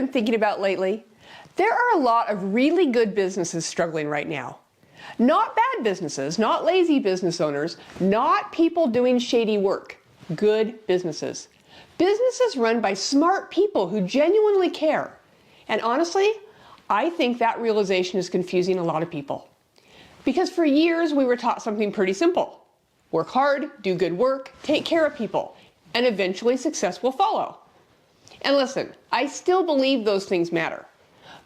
been thinking about lately? There are a lot of really good businesses struggling right now. Not bad businesses, not lazy business owners, not people doing shady work. Good businesses. Businesses run by smart people who genuinely care. And honestly, I think that realization is confusing a lot of people. Because for years we were taught something pretty simple. Work hard, do good work, take care of people, and eventually success will follow. And listen, I still believe those things matter.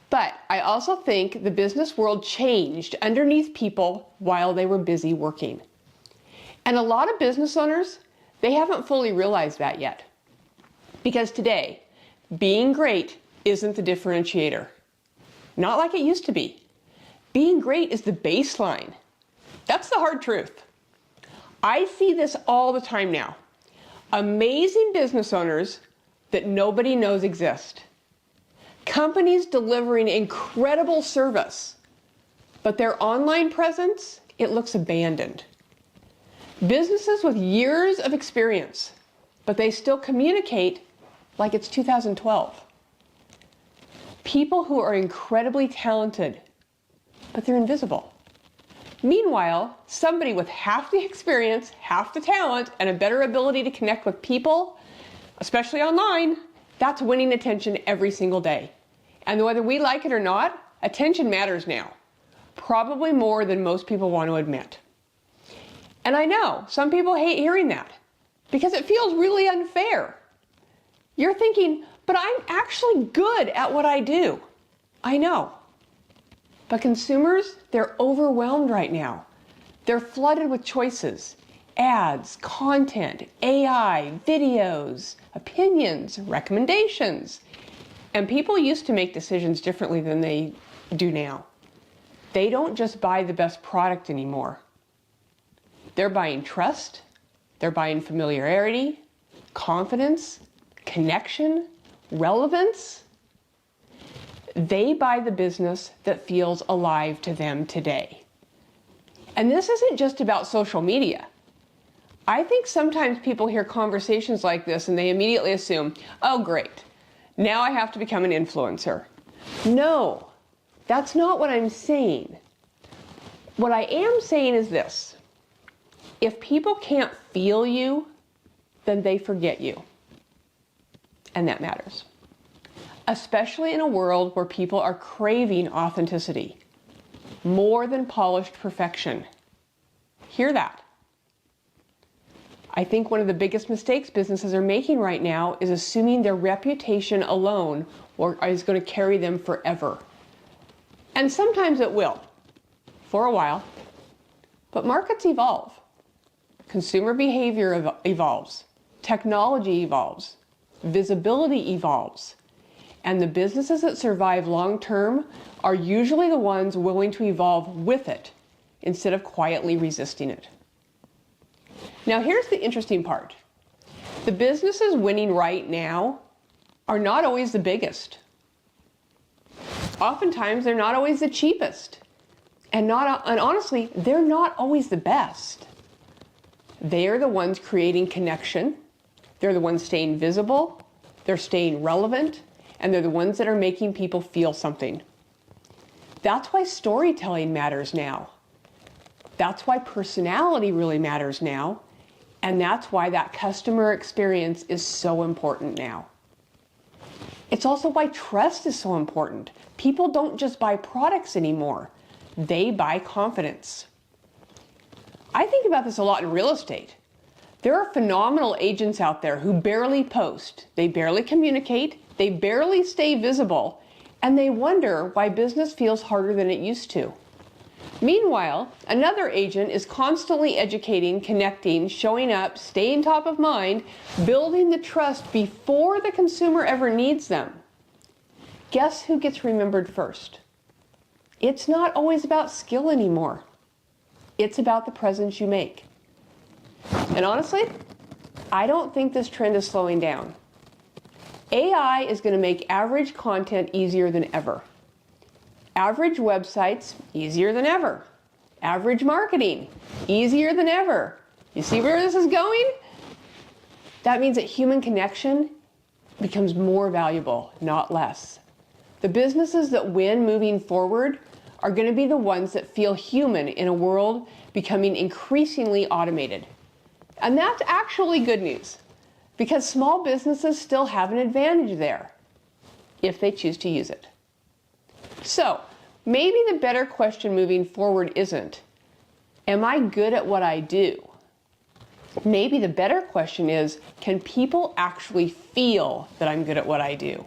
But I also think the business world changed underneath people while they were busy working. And a lot of business owners, they haven't fully realized that yet. Because today, being great isn't the differentiator. Not like it used to be. Being great is the baseline. That's the hard truth. I see this all the time now. Amazing business owners that nobody knows exist. Companies delivering incredible service, but their online presence, it looks abandoned. Businesses with years of experience, but they still communicate like it's 2012. People who are incredibly talented, but they're invisible. Meanwhile, somebody with half the experience, half the talent, and a better ability to connect with people, especially online, that's winning attention every single day. And whether we like it or not, attention matters now. Probably more than most people want to admit. And I know some people hate hearing that because it feels really unfair. You're thinking, but I'm actually good at what I do. I know. But consumers, they're overwhelmed right now. They're flooded with choices. Ads, content, AI, videos, opinions, recommendations. And people used to make decisions differently than they do now. They don't just buy the best product anymore. They're buying trust, they're buying familiarity, confidence, connection, relevance. They buy the business that feels alive to them today. And this isn't just about social media. I think sometimes people hear conversations like this and they immediately assume, oh great, now I have to become an influencer. No, that's not what I'm saying. What I am saying is this. If people can't feel you, then they forget you. And that matters. Especially in a world where people are craving authenticity, more than polished perfection. Hear that. I think one of the biggest mistakes businesses are making right now is assuming their reputation alone is going to carry them forever. And sometimes it will, for a while. But markets evolve. Consumer behavior evolves. Technology evolves. Visibility evolves. And the businesses that survive long-term are usually the ones willing to evolve with it instead of quietly resisting it. Now here's the interesting part. The businesses winning right now are not always the biggest. Oftentimes they're not always the cheapest. And honestly, they're not always the best. They are the ones creating connection. They're the ones staying visible. They're staying relevant. And they're the ones that are making people feel something. That's why storytelling matters now. That's why personality really matters now. And that's why that customer experience is so important now. It's also why trust is so important. People don't just buy products anymore. They buy confidence. I think about this a lot in real estate. There are phenomenal agents out there who barely post. They barely communicate. They barely stay visible. And they wonder why business feels harder than it used to. Meanwhile, another agent is constantly educating, connecting, showing up, staying top of mind, building the trust before the consumer ever needs them. Guess who gets remembered first? It's not always about skill anymore. It's about the presence you make. And honestly, I don't think this trend is slowing down. AI is going to make average content easier than ever. Average websites, easier than ever. Average marketing, easier than ever. You see where this is going? That means that human connection becomes more valuable, not less. The businesses that win moving forward are going to be the ones that feel human in a world becoming increasingly automated. And that's actually good news, because small businesses still have an advantage there, if they choose to use it. So, maybe the better question moving forward isn't, am I good at what I do? Maybe the better question is, can people actually feel that I'm good at what I do?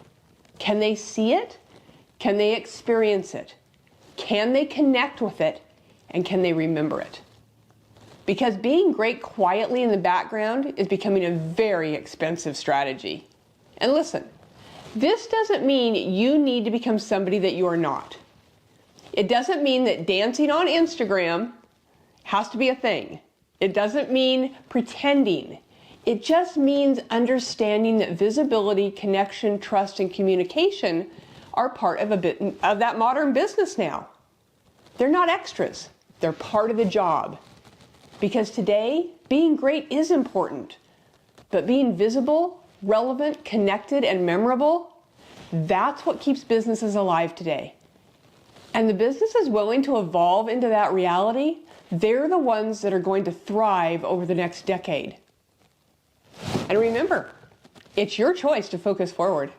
Can they see it? Can they experience it? Can they connect with it? And can they remember it? Because being great quietly in the background is becoming a very expensive strategy. And listen, this doesn't mean you need to become somebody that you are not. It doesn't mean that dancing on Instagram has to be a thing. It doesn't mean pretending. It just means understanding that visibility, connection, trust, and communication are part of that modern business now. They're not extras. They're part of the job. Because today, being great is important. But being visible, relevant, connected, and memorable, that's what keeps businesses alive today. And the businesses willing to evolve into that reality, they're the ones that are going to thrive over the next decade. And remember, it's your choice to focus forward.